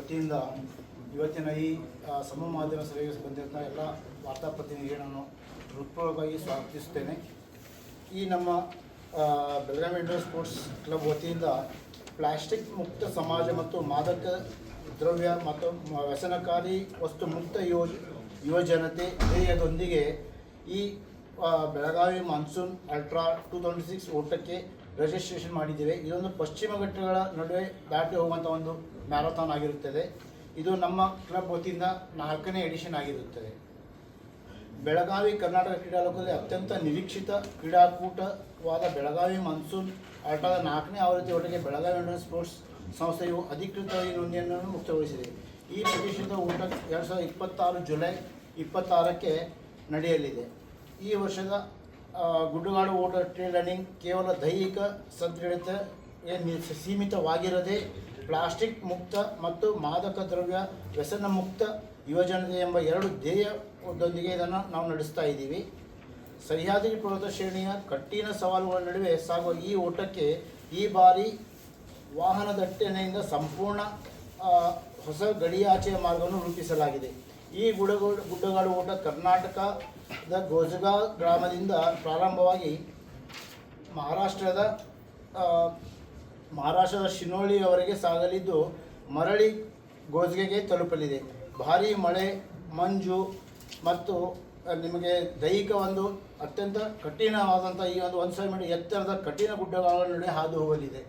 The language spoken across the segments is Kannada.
ವತಿಯಿಂದ ಇವತ್ತಿನ ಈ ಸಮೂಹ ಮಾಧ್ಯಮ ಸಭೆಗೆ ಬಂದಿರುವಂಥ ಎಲ್ಲ ವಾರ್ತಾ ಪ್ರತಿನಿಧಿಗಳನ್ನು ನಾನು ಹೃತ್ಪೂರ್ವಕವಾಗಿ ಸ್ವಾಗತಿಸುತ್ತೇನೆ. ಈ ನಮ್ಮ ಬೆಳಗಾವಿ ಇಂಡೋರ್ ಸ್ಪೋರ್ಟ್ಸ್ ಕ್ಲಬ್ ವತಿಯಿಂದ ಪ್ಲಾಸ್ಟಿಕ್ ಮುಕ್ತ ಸಮಾಜ ಮತ್ತು ಮಾದಕ ದ್ರವ್ಯ ಮತ್ತು ವ್ಯಸನಕಾರಿ ವಸ್ತು ಮುಕ್ತ ಯುವಜನತೆ ಧ್ಯೇಯದೊಂದಿಗೆ ಈ ಬೆಳಗಾವಿ ಮಾನ್ಸೂನ್ ಅಲ್ಟ್ರಾ 2026 ಓಟಕ್ಕೆ ರಿಜಿಸ್ಟ್ರೇಷನ್ ಮಾಡಿದ್ದೇವೆ. ಇದೊಂದು ಪಶ್ಚಿಮ ಘಟ್ಟಗಳ ನಡುವೆ ದಾಟಿ ಹೋಗುವಂಥ ಒಂದು ಮ್ಯಾರಥಾನ್ ಆಗಿರುತ್ತದೆ. ಇದು ನಮ್ಮ ಕ್ಲಬ್ ವತಿಯಿಂದ 4ನೇ ಎಡಿಷನ್ ಆಗಿರುತ್ತದೆ. ಬೆಳಗಾವಿ ಕರ್ನಾಟಕ ಕ್ರೀಡಾಲೋಕದಲ್ಲಿ ಅತ್ಯಂತ ನಿರೀಕ್ಷಿತ ಕ್ರೀಡಾಕೂಟವಾದ ಬೆಳಗಾವಿ ಮಾನ್ಸೂನ್ ಆಟದ 4ನೇ ಆವೃತ್ತಿ ಒಟ್ಟಿಗೆ ಬೆಳಗಾವಿ ಇಂಡೋರ್ ಸ್ಪೋರ್ಟ್ಸ್ ಸಂಸ್ಥೆಯು ಅಧಿಕೃತವಾಗಿ ನೋಂದಣಿಯನ್ನು ಮುಕ್ತಗೊಳಿಸಿದೆ. ಈ ಪ್ರತಿಷ್ಠಿತ ಊಟ 2026 ಜುಲೈ 26ಕ್ಕೆ ನಡೆಯಲಿದೆ. ಈ ವರ್ಷದ ಗುಡ್ಡಗಾಡು ಓಟ ಟ್ರೇಲ್ ರನ್ನಿಂಗ್ ಕೇವಲ ದೈಹಿಕ ಸದೃಢತೆಗೆ ಸೀಮಿತವಾಗಿರದೆ ಪ್ಲಾಸ್ಟಿಕ್ ಮುಕ್ತ ಮತ್ತು ಮಾದಕ ದ್ರವ್ಯ ವ್ಯಸನ ಮುಕ್ತ ಯುವಜನತೆ ಎಂಬ 2 ಧ್ಯೇಯದೊಂದಿಗೆ ಇದನ್ನು ನಾವು ನಡೆಸ್ತಾ ಇದ್ದೀವಿ. ಸಹ್ಯಾದ್ರಿ ಪರ್ವತ ಶ್ರೇಣಿಯ ಕಠಿಣ ಸವಾಲುಗಳ ನಡುವೆ ಸಾಗುವ ಈ ಓಟಕ್ಕೆ ಈ ಬಾರಿ ವಾಹನ ದಟ್ಟಣೆಯಿಂದ ಸಂಪೂರ್ಣ ಹೊಸ ಗಡಿಯಾಚೆಯ ಮಾರ್ಗವನ್ನು ರೂಪಿಸಲಾಗಿದೆ. ಈ ಗುಡ್ಡಗಾಡು ಓಟ ಕರ್ನಾಟಕದ ಗೋಜಗಾ ಗ್ರಾಮದಿಂದ ಪ್ರಾರಂಭವಾಗಿ ಮಹಾರಾಷ್ಟ್ರದ ಶಿನೋಳಿಯವರೆಗೆ ಸಾಗಲಿದ್ದು ಮರಳಿ ಗೋಜ್ಗೆಗೆ ತಲುಪಲಿದೆ. ಭಾರೀ ಮಳೆ, ಮಂಜು ಮತ್ತು ನಿಮಗೆ ದೈಹಿಕ ಒಂದು ಅತ್ಯಂತ ಕಠಿಣವಾದಂಥ ಈ ಒಂದು 1,000 ಮೀಟರ್ ಎತ್ತರದ ಕಠಿಣ ಗುಡ್ಡಗಳ ನಡುವೆ ಹಾದು ಹೋಗಲಿದೆ.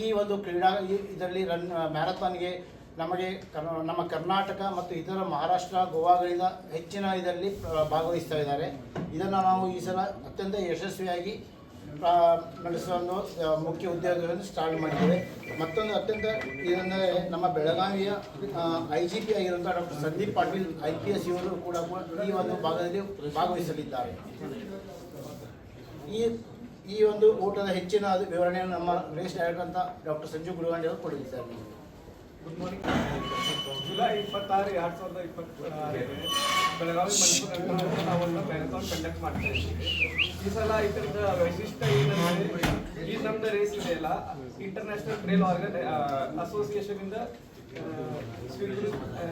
ಈ ಒಂದು ಇದರಲ್ಲಿ ಮ್ಯಾರಥಾನ್ಗೆ ನಮ್ಮ ಕರ್ನಾಟಕ ಮತ್ತು ಇತರ ಮಹಾರಾಷ್ಟ್ರ, ಗೋವಾಗಳಿಂದ ಹೆಚ್ಚಿನ ಇದರಲ್ಲಿ ಭಾಗವಹಿಸ್ತಾ ಇದ್ದಾರೆ. ಇದನ್ನು ನಾವು ಈ ಸಲ ಅತ್ಯಂತ ಯಶಸ್ವಿಯಾಗಿ ನಡೆಸುವ ಒಂದು ಮುಖ್ಯ ಉದ್ಯೋಗಗಳನ್ನು ಸ್ಟಾರ್ಟ್ ಮಾಡಿದ್ದೇವೆ. ಮತ್ತೊಂದು ಅತ್ಯಂತ ಇದೆಂದರೆ ನಮ್ಮ ಬೆಳಗಾವಿಯ IGP ಆಗಿರುವಂಥ ಡಾಕ್ಟರ್ ಸಂದೀಪ್ ಪಾಟೀಲ್ IPS ಇವರು ಕೂಡ ಈ ಒಂದು ಭಾಗದಲ್ಲಿ ಭಾಗವಹಿಸಲಿದ್ದಾರೆ. ಈ ಒಂದು ಓಟದ ಹೆಚ್ಚಿನ ವಿವರಣೆಯನ್ನು ನಮ್ಮ ರೇಸ್ ಡೈರೆಕ್ಟರ್ ಅಂತ ಡಾಕ್ಟರ್ ಸಂಜು ಗುರುವಾಂಡಿ ಅವರು ಕೊಡಲಿದ್ದಾರೆ. Good morning. July 26, 2026 Belagavi Mysuru ನಾವೊಂದು ಮ್ಯಾರಥಾನ್ ಕಂಡಕ್ಟ್ ಮಾಡ್ತಾ ಇದ್ದೀವಿ. ಈ ಸಲ ಇದರದ ವೈಶಿಷ್ಟ್ಯ ಏನಂದರೆ ಈ ನಮ್ದು ರೇಸ್ ಇದೆಯಲ್ಲ ಇಂಟರ್ನ್ಯಾಷನಲ್ ಟ್ರೇಲ್ ಅಸೋಸಿಯೇಷನ್ ಇಂದ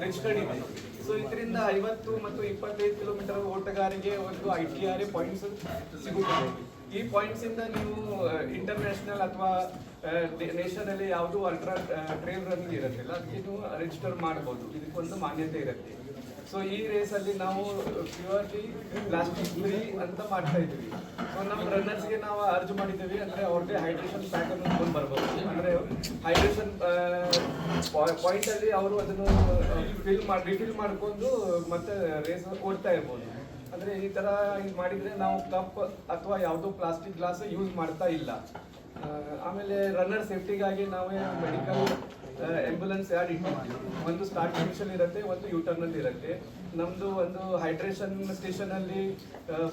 ರಿಜಿಸ್ಟರ್ಡ್ ಇದೆ. ಸೊ ಇದರಿಂದ 50 ಮತ್ತು 25 ಕಿಲೋಮೀಟರ್ ಓಟಗಾರಿಗೆ ಒಂದು ITRA ಪಾಯಿಂಟ್ಸ್ ಸಿಗುತ್ತದೆ. ಈ ಪಾಯಿಂಟ್ಸ್ ಇಂದ ನೀವು ಇಂಟರ್ನ್ಯಾಷನಲ್ ಅಥವಾ ನೇಷನಲ್ಲಿ ಯಾವುದು ಅಲ್ಟ್ರಾ ಟ್ರೇಲ್ ರನ್ನಿಂಗ್ ಇರುತ್ತಲ್ಲ ಅದಕ್ಕೆ ನೀವು ರಿಜಿಸ್ಟರ್ ಮಾಡ್ಬೋದು. ಇದಕ್ಕೊಂದು ಮಾನ್ಯತೆ ಇರುತ್ತೆ. ಸೊ ಈ ರೇಸಲ್ಲಿ ನಾವು ಪ್ಯೂರ್ಲಿ ಪ್ಲಾಸ್ಟಿಕ್ ಫ್ರೀ ಅಂತ ಮಾಡ್ತಾ ಇದ್ವಿ. ಸೊ ನಮ್ಮ ರನ್ನರ್ಸ್ಗೆ ನಾವು ಅರ್ಜ್ ಮಾಡಿದ್ದೀವಿ ಅಂದರೆ ಅವ್ರಿಗೆ ಹೈಡ್ರೇಷನ್ ಪ್ಯಾಕ್ ಅನ್ನು ತೊಗೊಂಡು ಬರ್ಬೋದು. ಅಂದರೆ ಹೈಡ್ರೇಷನ್ ಪಾಯಿಂಟಲ್ಲಿ ಅವರು ಅದನ್ನು ರಿಫಿಲ್ ಮಾಡಿಕೊಂಡು ಮತ್ತೆ ರೇಸ್ ಓಡ್ತಾ ಇರ್ಬೋದು. ಅಂದರೆ ಈ ಥರ ಇದು ಮಾಡಿದರೆ ನಾವು ಕಪ್ ಅಥವಾ ಯಾವುದೋ ಪ್ಲಾಸ್ಟಿಕ್ ಗ್ಲಾಸ್ ಯೂಸ್ ಮಾಡ್ತಾ ಇಲ್ಲ. ಆಮೇಲೆ ರನ್ನರ್ ಸೇಫ್ಟಿಗಾಗಿ ನಾವೇ ಮೆಡಿಕಲ್ ಆಂಬ್ಯುಲೆನ್ಸ್ ಯಾರ್ಡ್ ಇಟ್ಟಿರ್ತೀವಿ. ಒಂದು ಸ್ಟಾರ್ಟ್ ಪೊಸಿಷನ್ ಇರುತ್ತೆ, ಒಂದು ಯೂಟರ್ನಲ್ಲಿ ಇರುತ್ತೆ. ನಮ್ಮದು ಒಂದು ಹೈಡ್ರೇಷನ್ ಸ್ಟೇಷನಲ್ಲಿ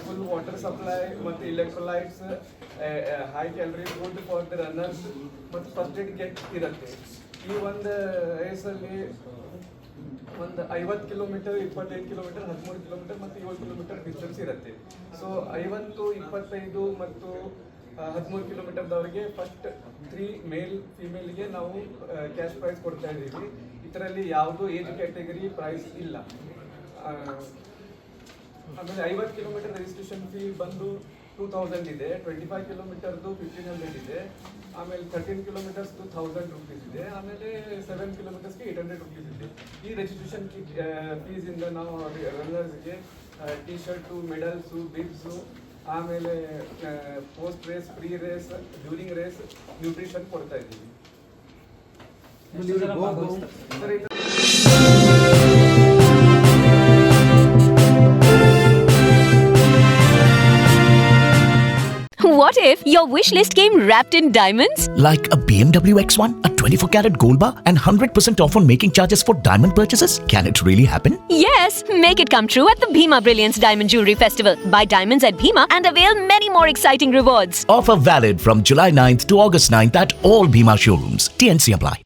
ಫುಲ್ ವಾಟರ್ ಸಪ್ಲೈ ಮತ್ತು electrolytes, high calorie food for the runners ಮತ್ತು ಫಸ್ಟ್ ಏಡ್ ಕಿಟ್ ಇರುತ್ತೆ. ಈ ಒಂದು ರೇಸಲ್ಲಿ ಒಂದು 50 ಕಿಲೋಮೀಟರ್, 25 ಕಿಲೋಮೀಟರ್, 13 ಕಿಲೋಮೀಟರ್ ಮತ್ತು 7 ಕಿಲೋಮೀಟರ್ ಡಿಸ್ಟೆನ್ಸ್ ಇರುತ್ತೆ. ಸೊ 50, 25 ಮತ್ತು 13 ಕಿಲೋಮೀಟರ್ದವರಿಗೆ ಫಸ್ಟ್ 3 ಮೇಲ್ ಫಿಮೇಲ್ಗೆ ನಾವು ಕ್ಯಾಶ್ ಪ್ರೈಸ್ ಕೊಡ್ತಾ ಇದ್ದೀವಿ. ಇದರಲ್ಲಿ ಯಾವುದೂ ಏಜ್ ಕ್ಯಾಟಗರಿ ಪ್ರೈಸ್ ಇಲ್ಲ. ಆಮೇಲೆ 50 ಕಿಲೋಮೀಟರ್ ರಿಜಿಸ್ಟ್ರೇಷನ್ ಫೀ ಬಂದು 2000 ಇದೆ. 25 ಕಿಲೋಮೀಟರ್ದು 1500 ಇದೆ. ಆಮೇಲೆ 13 ಕಿಲೋಮೀಟರ್ಸ್ದು 1000 ರೂಪೀಸ್ ಇದೆ. ಆಮೇಲೆ 7 ಕಿಲೋಮೀಟರ್ಸ್ಗೆ 800 ರೂಪೀಸ್ ಇದೆ. ಈ ರಿಜಿಸ್ಟ್ರೇಷನ್ ಫೀಸಿಂದ ನಾವು ರನ್ನರ್ಸ್ಗೆ ಟಿ ಶರ್ಟು, ಮೆಡಲ್ಸು, ಬಿಬ್ಸು, ಆಮೇಲೆ post race, pre race, during race nutrition ಕೊಡ್ತಾ ಇದ್ದೀವಿ. What if your wish list came wrapped in diamonds? Like a BMW X1, a 24-carat gold bar, and 100% off on making charges for diamond purchases? Can it really happen? Yes! Make it come true at the Bhima Brilliance Diamond Jewelry Festival. Buy diamonds at Bhima and avail many more exciting rewards. Offer valid from July 9th to August 9th at all Bhima showrooms. TNC apply.